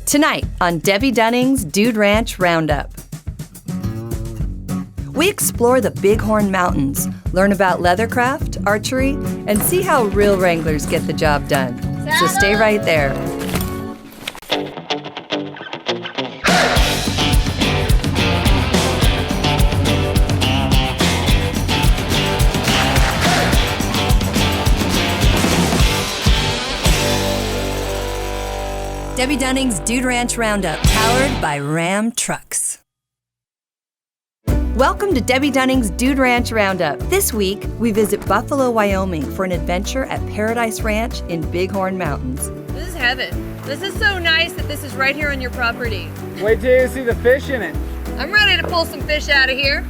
Tonight on Debbe Dunning's Dude Ranch Roundup. We explore the Bighorn Mountains, learn about leathercraft, archery, and see how real wranglers get the job done. So stay right there. Debbe Dunning's Dude Ranch Roundup, powered by Ram Trucks. Welcome to Debbe Dunning's Dude Ranch Roundup. This week, we visit Buffalo, Wyoming for an adventure at Paradise Ranch in Bighorn Mountains. This is heaven. This is so nice that this is right here on your property. Wait till you see the fish in it. I'm ready to pull some fish out of here.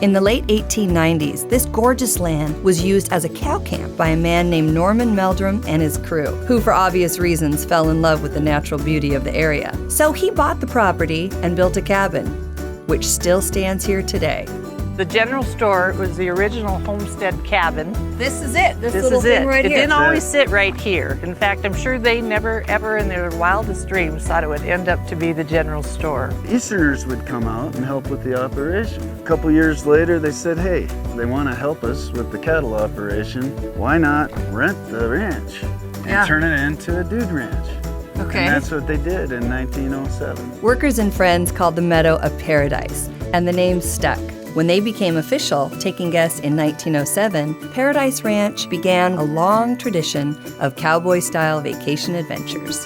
In the late 1890s, this gorgeous land was used as a cow camp by a man named Norman Meldrum and his crew, who for obvious reasons fell in love with the natural beauty of the area. So he bought the property and built a cabin, which still stands here today. The general store was the original homestead cabin. This is it. This This little is thing it. right It here. didn't always sit right here. In fact, I'm sure they never, ever in their wildest dreams thought it would end up to be the general store. Easterners would come out and help with the operation. A couple years later, they said, hey, they want to help us with the cattle operation. Why not rent the ranch and turn it into a dude ranch? Okay. And that's what they did in 1907. Workers and friends called the meadow a paradise, and the name stuck. When they became official, taking guests in 1907, Paradise Ranch began a long tradition of cowboy-style vacation adventures.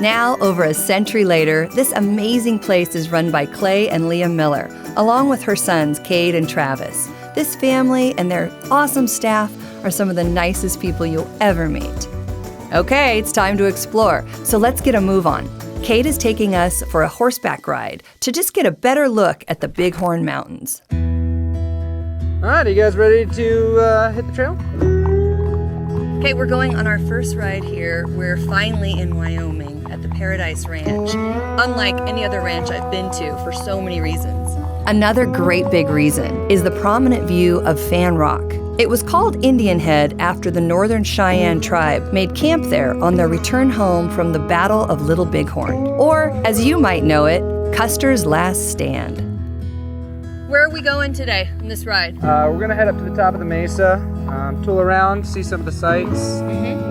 Now, over a century later, this amazing place is run by Clay and Leah Miller, along with her sons, Cade and Travis. This family and their awesome staff are some of the nicest people you'll ever meet. Okay, it's time to explore, so let's get a move on. Kate is taking us for a horseback ride to just get a better look at the Bighorn Mountains. All right, are you guys ready to hit the trail? Okay, we're going on our first ride here. We're finally in Wyoming at the Paradise Ranch, unlike any other ranch I've been to for so many reasons. Another great big reason is the prominent view of Fan Rock. It was called Indian Head after the Northern Cheyenne tribe made camp there on their return home from the Battle of Little Bighorn, or as you might know it, Custer's Last Stand. Where are we going today on this ride? We're gonna head up to the top of the mesa, tool around, see some of the sights.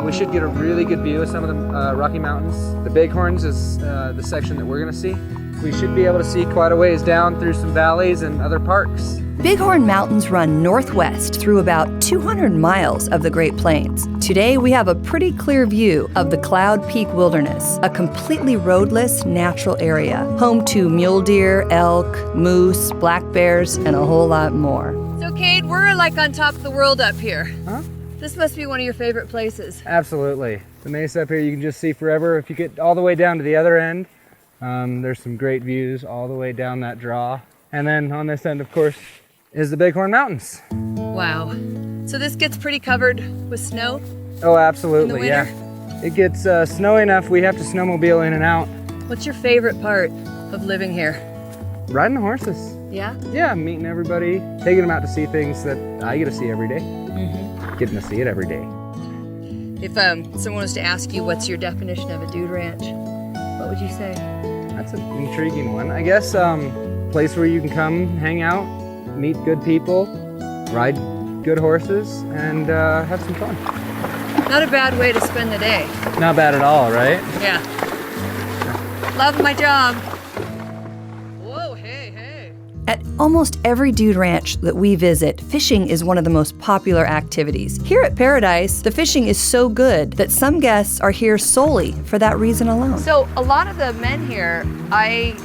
We should get a really good view of some of the Rocky Mountains. The Bighorns is the section that we're gonna see. We should be able to see quite a ways down through some valleys and other parks. Bighorn Mountains run northwest through about 200 miles of the Great Plains. Today we have a pretty clear view of the Cloud Peak Wilderness, a completely roadless natural area, home to mule deer, elk, moose, black bears, and a whole lot more. So, Cade, we're like on top of the world up here. Huh? This must be one of your favorite places. Absolutely. The mesa up here you can just see forever. If you get all the way down to the other end, there's some great views all the way down that draw. And then on this end, of course, is the Bighorn Mountains. Wow. So this gets pretty covered with snow? Oh, absolutely, In the yeah. winter? It gets snowy enough we have to snowmobile in and out. What's your favorite part of living here? Riding the horses. Yeah? Yeah, meeting everybody, taking them out to see things that I get to see every day. Getting to see it every day. If someone was to ask you what's your definition of a dude ranch, what would you say? That's an intriguing one. I guess place where you can come, hang out, meet good people, ride good horses, and have some fun. Not a bad way to spend the day. Not bad at all, right? Yeah. Love my job. Whoa, hey, hey. At almost every dude ranch that we visit, fishing is one of the most popular activities. Here at Paradise, the fishing is so good that some guests are here solely for that reason alone. So a lot of the men here, I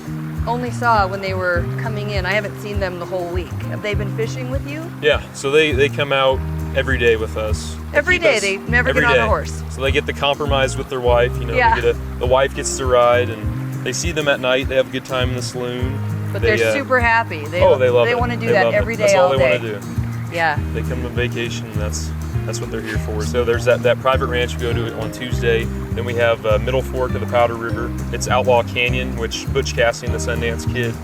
only saw when they were coming in. I haven't seen them the whole week. Have they been fishing with you? Yeah, so they come out every day with us. Every day, they never get on a horse. So they get to compromise with their wife, you know, Yeah. the wife gets to ride, and they see them at night, they have a good time in the saloon. But they're super happy. They love it. They want to do They that love it. every day, That's all all they day. want to do. Yeah. They come on vacation, and that's what they're here for. So there's that private ranch we go to on Tuesday. Then we have Middle Fork of the Powder River. It's Outlaw Canyon, which Butch Cassidy and the Sundance Kid,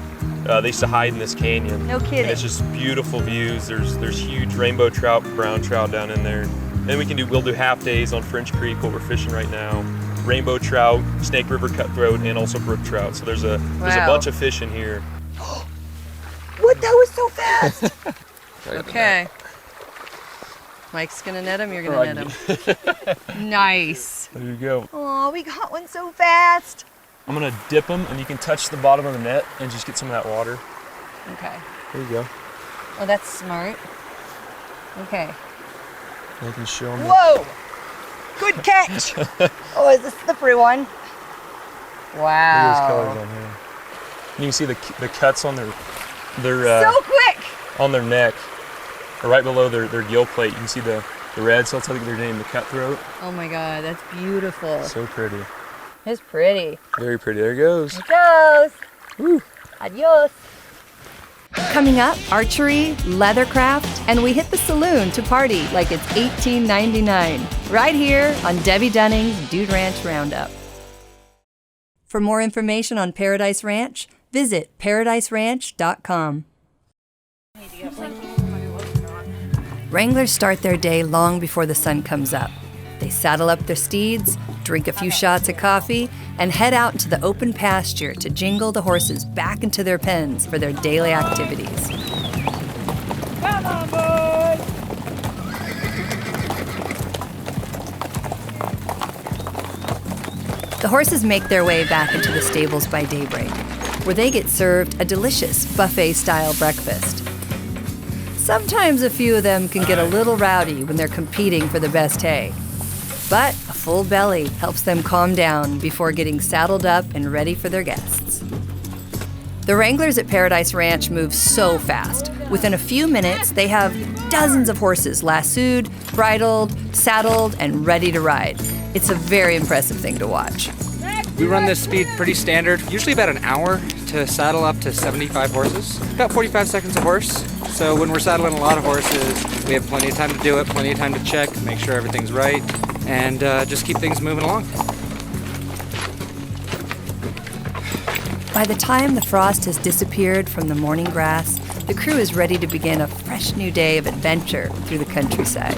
they used to hide in this canyon. No kidding. And it's just beautiful views. There's huge rainbow trout, brown trout down in there. Then we'll do half days on French Creek where we're fishing right now. rainbow trout, Snake River cutthroat, and also brook trout. So there's a bunch of fish in here. What? That was so fast. Okay. Mike's gonna net him, you're gonna net him. Nice. There you go. Oh, we got one so fast. I'm gonna dip them, and you can touch the bottom of the net and just get some of that water. Okay. There you go. Oh, that's smart. Okay. I can show them. Whoa! Good catch. Oh, is this a slippery one? Look at Wow. those colors on here. You can see the cuts on their So quick. on their neck, or right below their gill plate. You can see the red, so that's how they get their name, the cutthroat. Oh my God, that's beautiful. So pretty. It's pretty. Very pretty. There it goes. It goes. Woo. Adios. Coming up, archery, leathercraft, and we hit the saloon to party like it's 1899. Right here on Debbe Dunning's Dude Ranch Roundup. For more information on Paradise Ranch, visit paradiseranch.com. Wranglers start their day long before the sun comes up. They saddle up their steeds, drink a few shots of coffee, and head out into the open pasture to jingle the horses back into their pens for their daily activities. Come on, boys! The horses make their way back into the stables by daybreak, where they get served a delicious buffet-style breakfast. Sometimes a few of them can get a little rowdy when they're competing for the best hay. But a full belly helps them calm down before getting saddled up and ready for their guests. The wranglers at Paradise Ranch move so fast. Within a few minutes, they have dozens of horses lassoed, bridled, saddled, and ready to ride. It's a very impressive thing to watch. We run this speed pretty standard, usually about an hour to saddle up to 75 horses. About 45 seconds a horse. So when we're saddling a lot of horses, we have plenty of time to do it, plenty of time to check, make sure everything's right, and just keep things moving along. By the time the frost has disappeared from the morning grass, the crew is ready to begin a fresh new day of adventure through the countryside.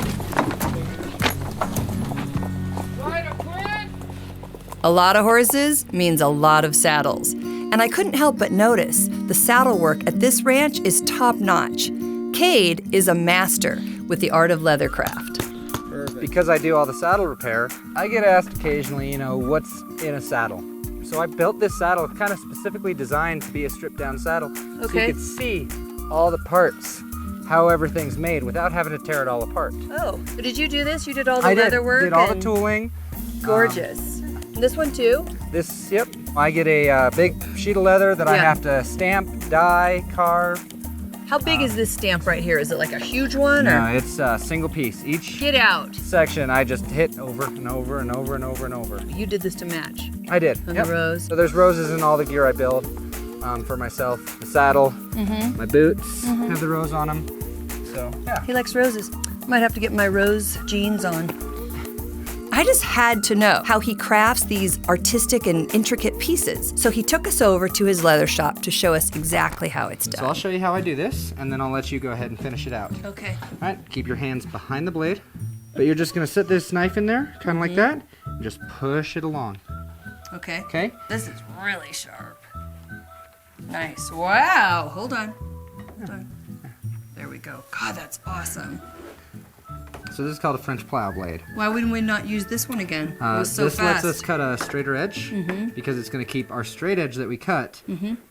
A lot of horses means a lot of saddles. And I couldn't help but notice the saddle work at this ranch is top-notch. Cade is a master with the art of leathercraft. Because I do all the saddle repair, I get asked occasionally, what's in a saddle. So I built this saddle kind of specifically designed to be a stripped-down saddle, so you could see all the parts, how everything's made, without having to tear it all apart. Oh, but did you do this? You did all the leather work? I did all the tooling. Gorgeous. This one too? Yep. I get a big sheet of leather that I have to stamp, dye, carve. How big is this stamp right here? Is it like a huge one? No, or? it's a single piece. Each Get out. section I just hit over and over and over and over and over. You did this to match. I did. On the rose. So there's roses in all the gear I build for myself. The saddle, my boots have the rose on them. So yeah. He likes roses. Might have to get my rose jeans on. I just had to know how he crafts these artistic and intricate pieces. So he took us over to his leather shop to show us exactly how it's done. So I'll show you how I do this, and then I'll let you go ahead and finish it out. Okay. All right, keep your hands behind the blade, but you're just gonna set this knife in there, kind of like that, and just push it along. Okay. Okay? This is really sharp. Nice. Wow. Hold on. There we go. God, that's awesome. So this is called a French plow blade. Why wouldn't we not use this one again? It was so this fast. lets us cut a straighter edge because it's going to keep our straight edge that we cut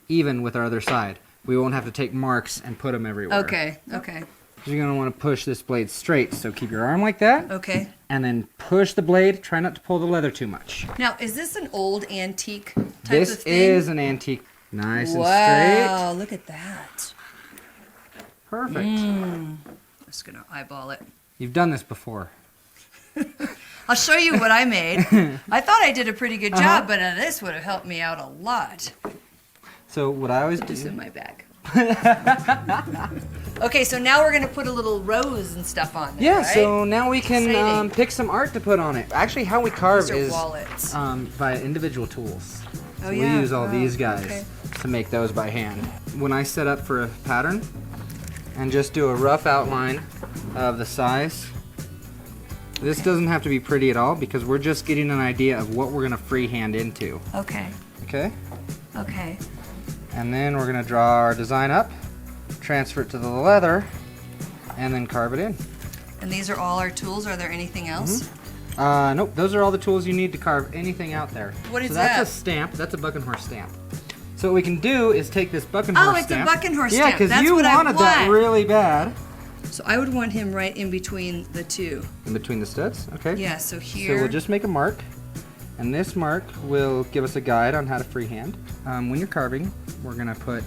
even with our other side. We won't have to take marks and put them everywhere. Okay. You're going to want to push this blade straight, so keep your arm like that. Okay. And then push the blade. Try not to pull the leather too much. Now, is this an old antique type This of thing? is an antique. Nice and Wow, straight. look at that. Perfect. Just gonna eyeball it. You've done this before. I'll show you what I made. I thought I did a pretty good job, but this would have helped me out a lot. So what I always do... Just in my bag. Okay, so now we're gonna put a little rose and stuff on there, Yeah, right? so now we can Exciting. pick some art to put on it. Actually, how we carve These are is wallets. by individual tools. Oh, So yeah. we use all these guys okay. to make those by hand. When I set up for a pattern and just do a rough outline of the size This doesn't have to be pretty at all because we're just getting an idea of what we're gonna freehand into. Okay. Okay? Okay. And then we're gonna draw our design up, transfer it to the leather, and then carve it in. And these are all our tools. Are there anything else? Nope, those are all the tools you need to carve anything out there. What is so that's that? a stamp. That's a buck and horse stamp. So what we can do is take this buck and horse Oh, it's stamp. a buck and horse yeah, stamp. because That's you what I wanted that want. really bad. So I would want him right in between the two. In between the studs, okay? Yeah, so here. So we'll just make a mark, and this mark will give us a guide on how to freehand. When you're carving, we're gonna put,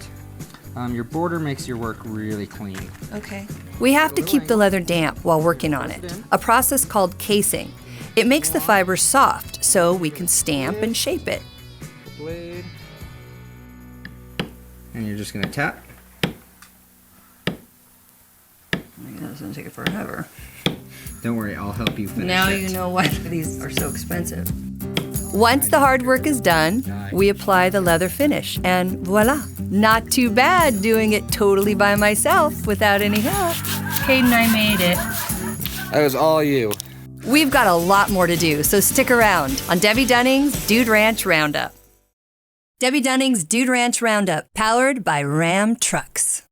your border makes your work really clean. Okay. We have to keep the leather damp while working on it, a process called casing. It makes the fiber soft so we can stamp and shape it. Blade. And you're just gonna tap. That's gonna take it forever. Don't worry, I'll help you finish Now it. you know why these are so expensive. Once the hard work is done, we apply the leather finish, and voila. Not too bad doing it totally by myself without any help. Kate and I made it. That was all you. We've got a lot more to do, so stick around on Debbe Dunning's Dude Ranch Roundup. Debbe Dunning's Dude Ranch Roundup, powered by Ram Trucks.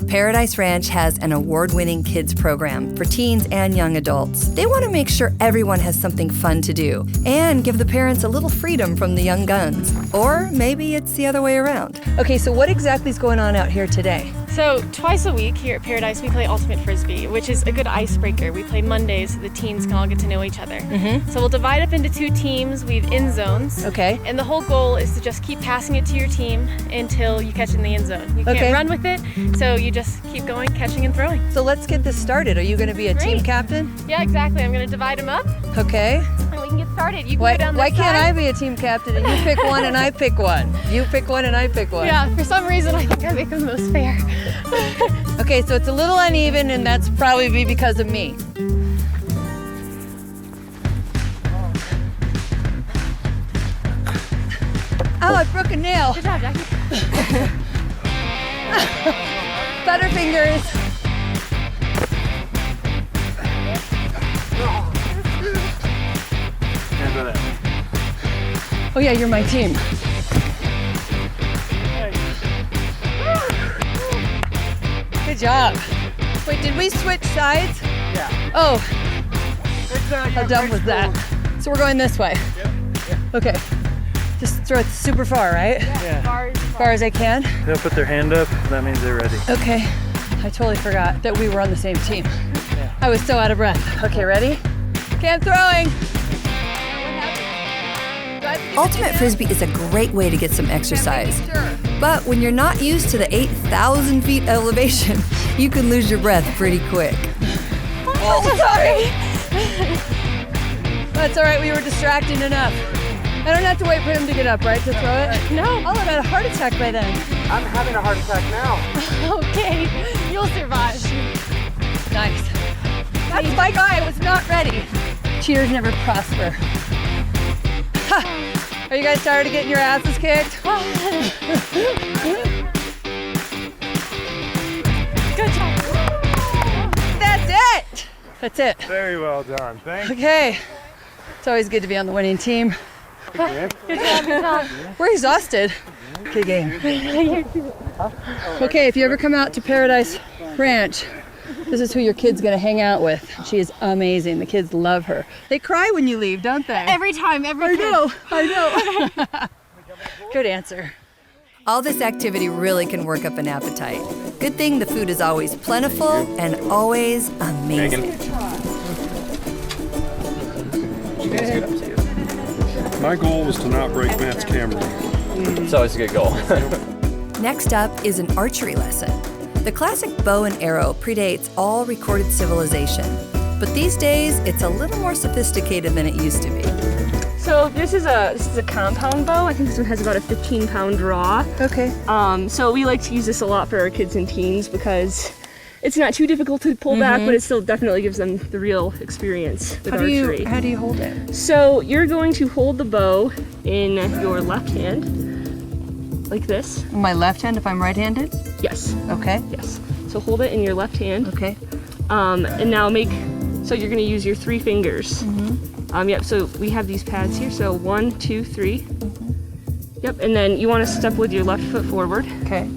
Paradise Ranch has an award-winning kids program for teens and young adults. They want to make sure everyone has something fun to do and give the parents a little freedom from the young guns. Or maybe it's the other way around. Okay, so what exactly is going on out here today? So twice a week here at Paradise we play Ultimate Frisbee, which is a good icebreaker. We play Mondays so the teens can all get to know each other. So we'll divide up into 2 teams. We have end zones. Okay. And the whole goal is to just keep passing it to your team until you catch it in the end zone. You can't run with it, so you just keep going, catching and throwing. So let's get this started. Are you going to be a team Great. captain? Yeah, exactly. I'm going to divide them up Okay. and we can get started. You can go down this Why can't I side. be a team captain and you pick one and I pick one? You pick one and I pick one. Yeah, for some reason I think I make them the most fair. Okay, so it's a little uneven and that's probably because of me. Oh, I broke a nail. Good job, Jackie. Butterfingers. Oh yeah, you're my team. Good job. Wait, did we switch sides? Yeah. Oh, how dumb was that? So we're going this way. Okay. Just throw it super far, right? Yeah. As far as I can. They'll put their hand up, that means they're ready. Okay. I totally forgot that we were on the same team. I was so out of breath. Okay, ready? Okay, I'm throwing. Ultimate Frisbee is a great way to get some exercise. But when you're not used to the 8,000 feet elevation, you can lose your breath pretty quick. Oh, sorry. That's all right, we were distracting enough. I don't have to wait for him to get up, right, to throw it? No. Oh, I've had a heart attack by then. I'm having a heart attack now. Okay, you'll survive. Nice. That's my guy, I was not ready. Cheaters never prosper. Ha! Are you guys tired of getting your asses kicked? Good job. That's it! That's it. Very well done, thank you. Okay. It's always good to be on the winning team. Good job. We're exhausted. Okay, game. Okay, if you ever come out to Paradise Ranch, this is who your kid's gonna hang out with. She is amazing. The kids love her. They cry when you leave, don't they? Every time, every time. I know. Good answer. All this activity really can work up an appetite. Good thing the food is always plentiful and always amazing. My goal was to not break Matt's camera. It's always a good goal. Next up is an archery lesson. The classic bow and arrow predates all recorded civilization, but these days it's a little more sophisticated than it used to be. So this is a compound bow. I think this one has about a 15-pound draw. Okay. So we like to use this a lot for our kids and teens because it's not too difficult to pull back, but it still definitely gives them the real experience with archery. How do you hold it? So you're going to hold the bow in your left hand, like this. My left hand if I'm right-handed? Yes. Okay. Yes. So hold it in your left hand. Okay. And now make So you're gonna use your 3 fingers. Yep, so we have these pads here. So 1, 2, 3. Yep, and then you wanna step with your left foot forward. Okay.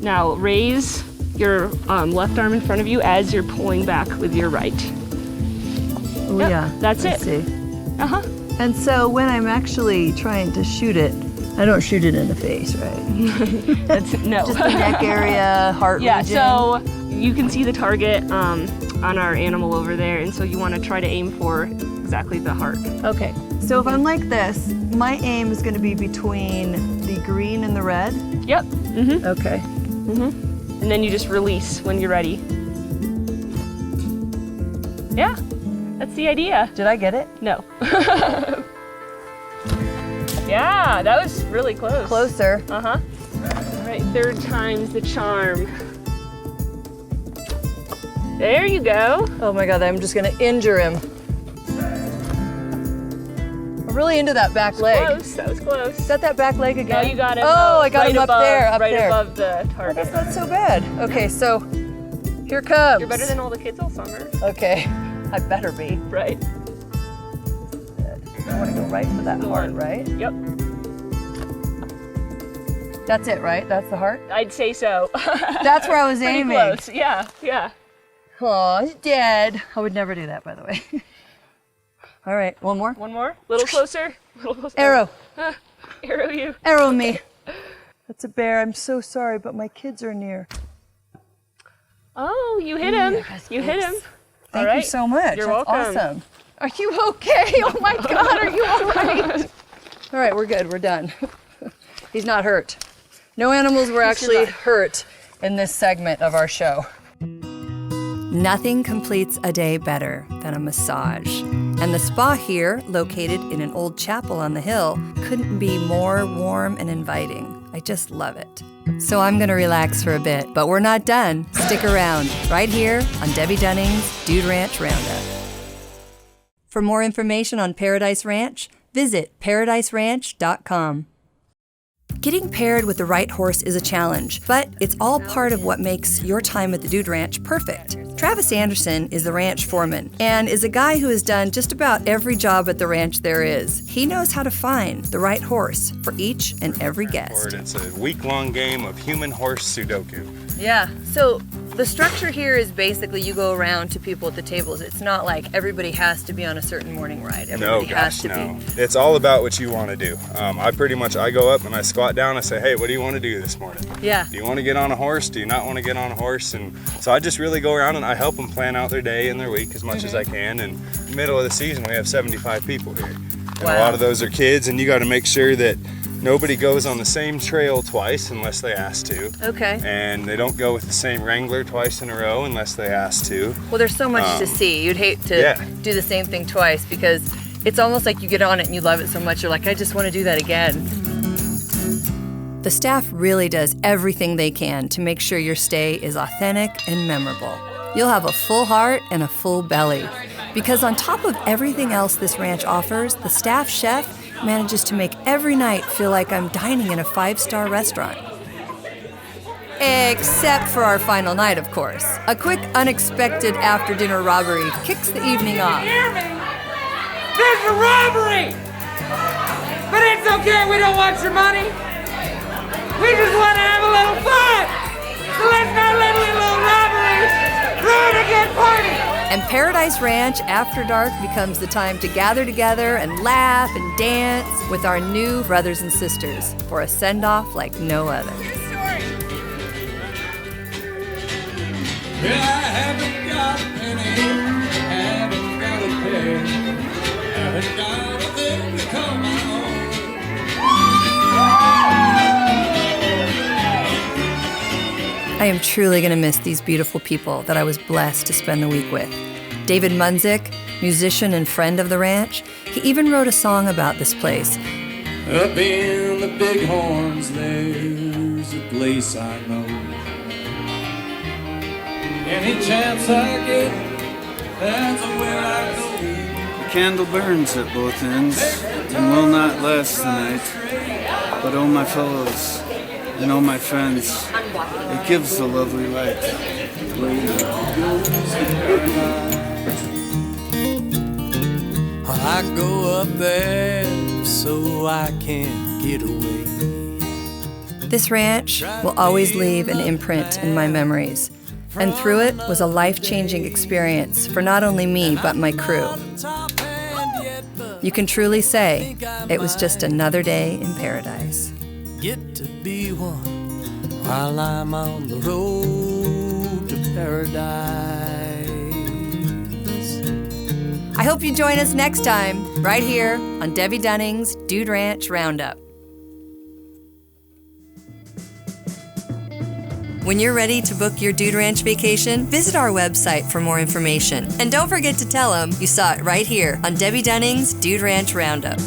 Now raise your left arm in front of you as you're pulling back with your right. Oh Yep, yeah. that's I it. See. Uh-huh. And so when I'm actually trying to shoot it, I don't shoot it in the face, right? That's no. Just the neck area, heart Yeah, region. so you can see the target on our animal over there, and so you want to try to aim for exactly the heart. Okay. So if I'm like this, my aim is going to be between the green and the red. Yep. Mm-hmm. Okay. Mm-hmm. And then you just release when you're ready. Yeah, that's the idea. Did I get it? No. Yeah, that was really close. Closer. Uh-huh. All right, 3rd time's the charm. There you go. Oh my God, I'm just going to injure him. I'm really into that back leg. Close, that was close. Is that back leg again? No, you got him. Oh, I got right him above, up there, right there. above the Oh, target. that's not so bad. Okay, so here comes. You're better than all the kids all summer. Okay, I better be. Right. I want to go right for that heart, right? Yep. That's it, right? That's the heart? I'd say so. That's where I was Pretty aiming. close. Yeah, yeah. Oh, he's dead. I would never do that, by the way. All right, one more? One more. Little closer. Little closer. Arrow. Arrow you. Arrow me. That's a bear. I'm so sorry, but my kids are near. Oh, you hit him. Yes, you hit him. Thank you so much. You're That's welcome. awesome. Are you okay? Oh my God, are you all right? All right, we're good. We're done. He's not hurt. No animals were actually hurt in this segment of our show. Nothing completes a day better than a massage. And the spa here, located in an old chapel on the hill, couldn't be more warm and inviting. I just love it. So I'm gonna relax for a bit, but we're not done. Stick around, right here on Debbe Dunning's Dude Ranch Roundup. For more information on Paradise Ranch, visit paradiseranch.com. Getting paired with the right horse is a challenge, but it's all part of what makes your time at the Dude Ranch perfect. Travis Anderson is the ranch foreman and is a guy who has done just about every job at the ranch there is. He knows how to find the right horse for each and every guest. It's a week-long game of human-horse Sudoku. Yeah, so the structure here is basically you go around to people at the tables. It's not like everybody has to be on a certain morning ride. Everybody has to be. It's all about what you want to do. I go up and I squat down and say, hey, what do you want to do this morning? Yeah. Do you want to get on a horse? Do you not want to get on a horse? And so I just really go around and I help them plan out their day and their week as much as I can. And in the middle of the season, we have 75 people here. And a lot of those are kids, and you got to make sure that nobody goes on the same trail twice unless they ask to. Okay. And they don't go with the same wrangler twice in a row unless they ask to. Well, there's so much to see. You'd hate to do the same thing twice because it's almost like you get on it and you love it so much, you're like, I just want to do that again. The staff really does everything they can to make sure your stay is authentic and memorable. You'll have a full heart and a full belly. Because on top of everything else this ranch offers, the staff chef manages to make every night feel like I'm dining in a 5-star restaurant. Except for our final night, of course. A quick, unexpected after-dinner robbery kicks the evening off. Hear me? There's a robbery! But it's okay, we don't want your money. We just want to have a little fun! So let's not let a little robbery ruin a good party! And Paradise Ranch After Dark becomes the time to gather together and laugh and dance with our new brothers and sisters for a send-off like no other. Well, I haven't got a penny, haven't got a penny, haven't got a thing to call my own. I am truly going to miss these beautiful people that I was blessed to spend the week with. David Munzik, musician and friend of the ranch, he even wrote a song about this place. Up in the Bighorns, there's a place I know. Any chance I get, that's where I go. The candle burns at both ends and will not last the night. But oh my fellows and oh my friends, it gives a lovely light. I go up there so I can get away. This ranch will always leave an imprint in my memories, and through it was a life-changing experience for not only me but my crew. You can truly say it was just another day in paradise. Get to be one while I'm on the road to paradise. I hope you join us next time, right here on Debbe Dunning's Dude Ranch Roundup. When you're ready to book your Dude Ranch vacation, visit our website for more information. And don't forget to tell them you saw it right here on Debbe Dunning's Dude Ranch Roundup.